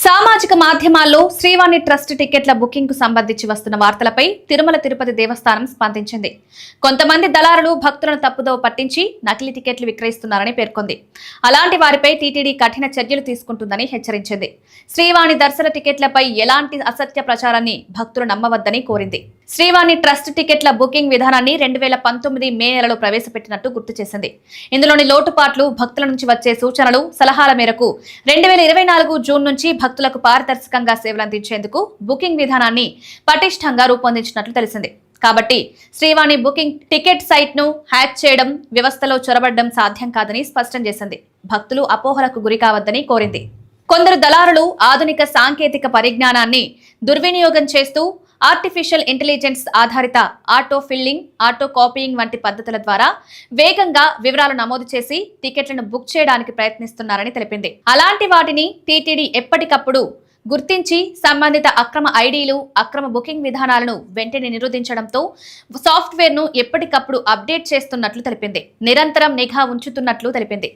సామాజిక మాధ్యమాల్లో శ్రీవాణి ట్రస్ట్ టికెట్ల బుకింగ్ కు సంబంధించి వస్తున్న వార్తలపై తిరుమల తిరుపతి దేవస్థానం స్పందించింది. కొంతమంది దళారులు భక్తులను తప్పుదోవ పట్టించి నకిలీ టికెట్లు విక్రయిస్తున్నారని పేర్కొంది. అలాంటి వారిపై టీటీడీ కఠిన చర్యలు తీసుకుంటుందని హెచ్చరించింది. శ్రీవాణి దర్శన టికెట్లపై ఎలాంటి అసత్య ప్రచారాన్ని భక్తులు నమ్మవద్దని కోరింది. శ్రీవాణి ట్రస్ట్ టికెట్ల బుకింగ్ విధానాన్ని 2019 మే నెలలో ప్రవేశపెట్టినట్టు గుర్తు చేసింది. ఇందులోని లోటుపాట్లు, భక్తుల నుంచి వచ్చే సూచనలు, సలహాల మేరకు 2024 జూన్ నుంచి భక్తులకు పారదర్శకంగా సేవలందించేందుకు బుకింగ్ విధానాన్ని పటిష్టంగా రూపొందించినట్లు తెలిసింది. కాబట్టి శ్రీవాణి బుకింగ్ టికెట్ సైట్ ను హ్యాక్ చేయడం, వ్యవస్థలో చొరబడడం సాధ్యం కాదని స్పష్టం చేసింది. భక్తులు అపోహలకు గురి కావద్దని కోరింది. కొందరు దళారులు ఆధునిక సాంకేతిక పరిజ్ఞానాన్ని దుర్వినియోగం చేస్తూ ఆర్టిఫిషియల్ ఇంటెలిజెన్స్ ఆధారిత ఆటో ఫిల్లింగ్, ఆటో కాపీయింగ్ వంటి పద్ధతుల ద్వారా వేగంగా వివరాలు నమోదు చేసి టికెట్లను బుక్ చేయడానికి ప్రయత్నిస్తున్నారని తెలిపింది. అలాంటి వాటిని టీటీడీ ఎప్పటికప్పుడు గుర్తించి సంబంధిత అక్రమ ఐడీలు, అక్రమ బుకింగ్ విధానాలను వెంటనే నిరోధించడంతో సాఫ్ట్వేర్ ను ఎప్పటికప్పుడు అప్డేట్ చేస్తున్నట్లు తెలిపింది. నిరంతరం నిఘా ఉంచుతున్నట్లు తెలిపింది.